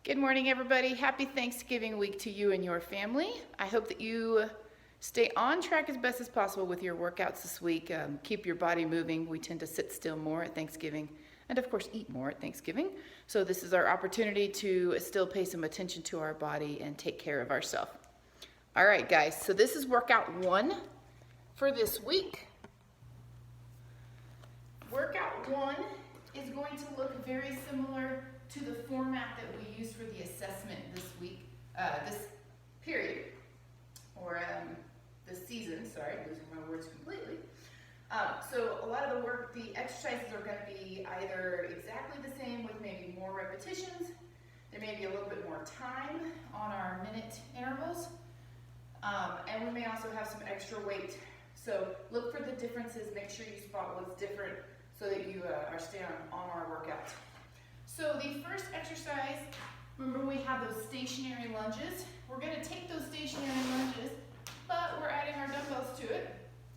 Good morning, everybody. Happy Thanksgiving week to you and your family. I hope that you stay on track as best as possible with your workouts this week. Keep your body moving. We tend to sit still more at Thanksgiving and, of course, eat more at Thanksgiving. So this is our opportunity to still pay some attention to our body and take care of ourselves. All right, guys. So this is workout 1 for this week. Workout 1 is going to look very similar to the format that we used for the assessment this week, this period, or this season, sorry, losing my words completely. So a lot of the exercises are going to be either exactly the same with maybe more repetitions. There may be a little bit more time on our minute intervals. And we may also have some extra weight. So look for the differences, make sure you spot what's different so that you are staying on our workout. So the first exercise, remember we have those stationary lunges. We're going to take those stationary lunges, but we're adding our dumbbells to it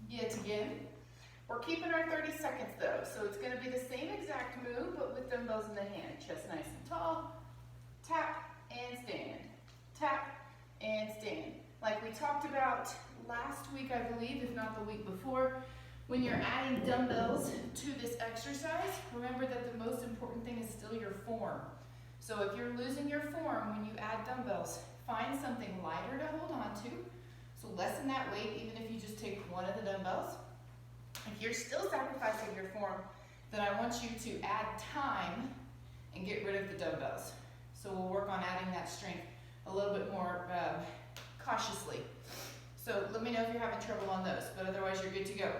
yet again. We're keeping our 30 seconds though, so it's going to be the same exact move, but with dumbbells in the hand. Chest nice and tall, tap and stand, tap and stand. Like we talked about last week, I believe, if not the week before, when you're adding dumbbells to this exercise, remember that the most important thing is still your form. So if you're losing your form when you add dumbbells, find something lighter to hold on to. So lessen that weight even if you just take one of the dumbbells. If you're still sacrificing your form, then I want you to add time and get rid of the dumbbells. So we'll work on adding that strength a little bit more cautiously. So let me know if you're having trouble on those, but otherwise you're good to go.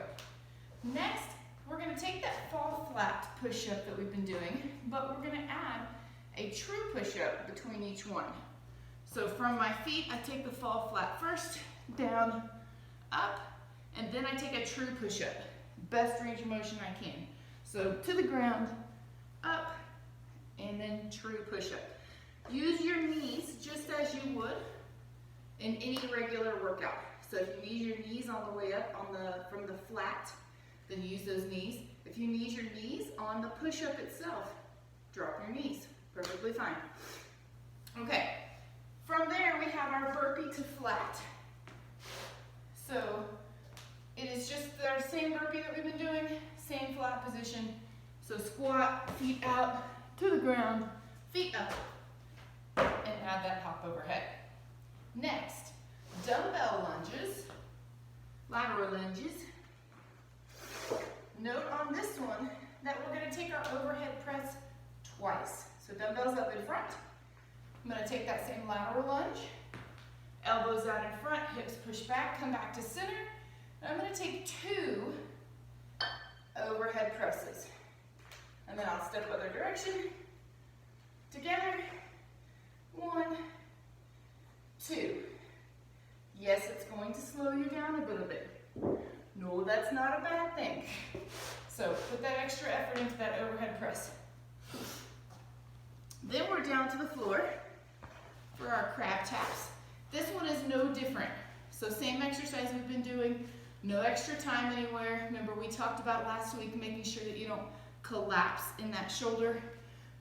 Next, we're going to take that fall flat push-up that we've been doing, but we're going to add a true push-up between each one. So from my feet, I take the fall flat first, down, up, and then I take a true push-up. Best range of motion I can. So to the ground, up, and then true push-up. Use your knees just as you would in any regular workout. So if you use your knees on the way up from the flat, then use those knees. If you use your knees on the push-up itself, drop your knees. Perfectly fine. Okay, from there we have our burpee to flat. So it is just our same burpee that we've been doing, same flat position. So squat, feet out to the ground, feet up, and add that hop overhead. Next, dumbbell lunges, lateral lunges. Note on this one that we're going to take our overhead press twice. So dumbbells up in front. I'm going to take that same lateral lunge. Elbows out in front, hips push back, come back to center. And I'm going to take 2 overhead presses. And then I'll step other direction. Together. 1, 2. Yes, it's going to slow you down a little bit. No, that's not a bad thing. So put that extra effort into that overhead press. Then we're down to the floor for our crab taps. This one is no different. So same exercise we've been doing, no extra time anywhere. Remember we talked about last week making sure that you don't collapse in that shoulder.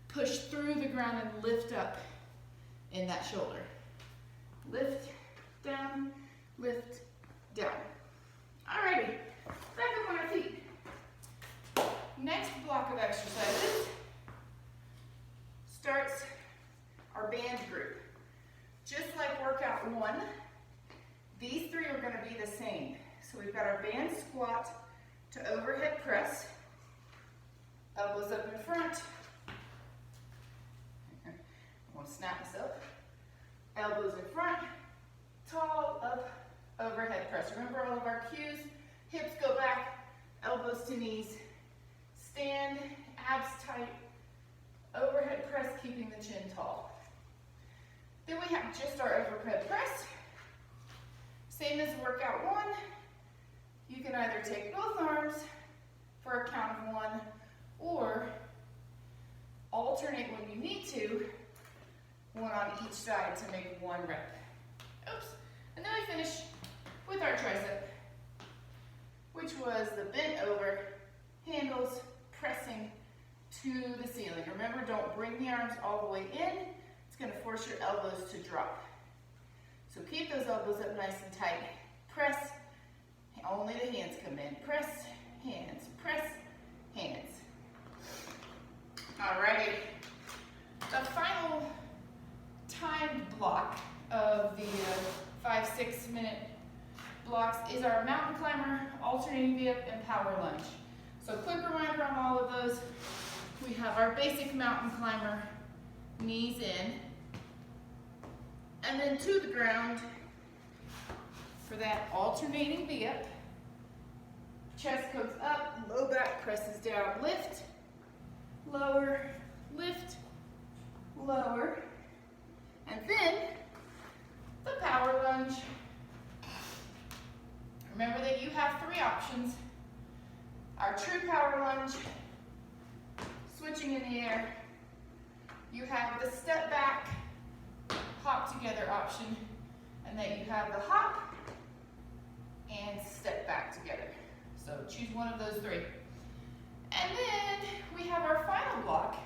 Push through the ground and lift up in that shoulder. Lift, down, lift, down. Alrighty, back up on our feet. Next block of exercises starts our band group. Just like workout 1, these 3 are going to be the same. So we've got our band squat to overhead press, elbows up in front. I want to snap myself. Elbows in front, tall, up, overhead press. Remember all of our cues. Hips go back, elbows to knees. Stand, abs tight, overhead press, keeping the chin tall. Then we have just our overhead press. Same as workout 1. You can either take both arms for a count of 1 or alternate when you need to, 1 on each side to make 1 rep. Oops. And then we finish with our tricep, which was the bent over, handles pressing to the ceiling. Remember, don't bring the arms all the way in. It's gonna force your elbows to drop. So keep those elbows up nice and tight. Press, only the hands come in. Press, hands, press, hands. Alrighty. The final timed block of the 5-6 minute blocks is our mountain climber, alternating V-up, and power lunge. So quick reminder on all of those. We have our basic mountain climber, knees in, and then to the ground for that alternating V-up. Chest goes up, low back presses down, lift, lower, lift, lower, and then the power lunge. Remember that you have 3 options. Our true power lunge, switching in the air. You have the step back, hop together option, and then you have the hop and step back together. So choose one of those 3. And then we have our final block,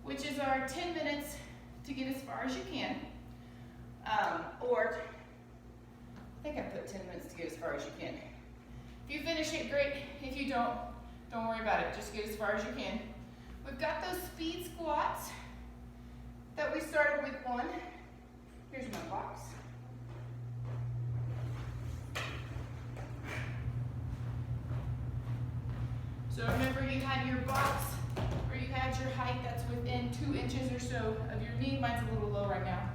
which is our 10 minutes to get as far as you can. Or, I think I put 10 minutes to get as far as you can. If you finish it, great. If you don't worry about it. Just get as far as you can. We've got those speed squats that we started with one. Here's my box. So remember, you had your box, or you had your height that's within 2 inches or so of your knee. Mine's a little low right now.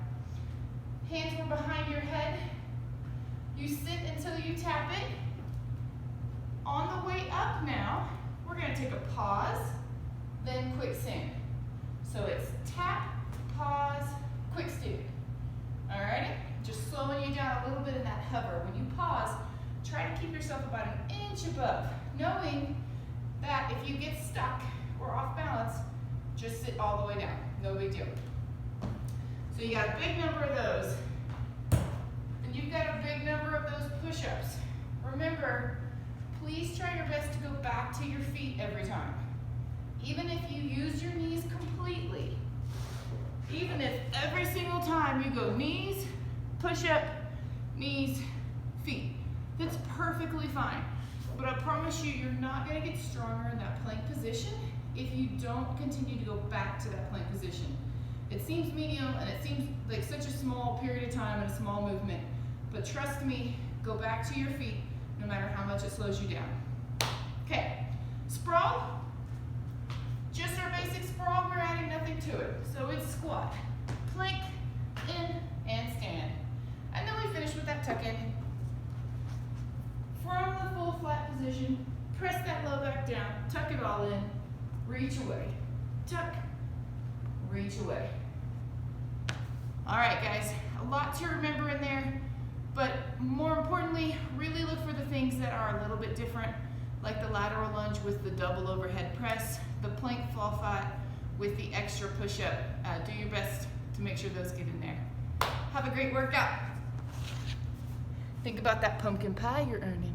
Hands were behind your head. You sit until you tap it. On the way up now, we're going to take a pause, then quick stand. So it's tap, pause, quick stand. Alrighty? Just slowing you down a little bit in that hover. When you pause, try to keep yourself about an inch above, knowing that if you get stuck or off balance, just sit all the way down. No big deal. So you got a big number of those. And you've got a big number of those push-ups. Remember, please try your best to go back to your feet every time. Even if you use your knees completely, even if every single time you go knees, push-up, knees, feet, that's perfectly fine. But I promise you, you're not going to get stronger in that plank position if you don't continue to go back to that plank position. It seems medium and it seems like such a small period of time and a small movement, but trust me, go back to your feet no matter how much it slows you down. Okay, sprawl, just our basic sprawl, we're adding nothing to it. So it's squat, plank, in, and stand. And then we finish with that tuck in. From the full flat position, press that low back down, tuck it all in, reach away, tuck, reach away. All right, guys, a lot to remember in there, but more importantly, really look for the things that are a little bit different, like the lateral lunge with the double overhead press, the plank fall flat with the extra push-up. Do your best to make sure those get in there. Have a great workout. Think about that pumpkin pie you're earning.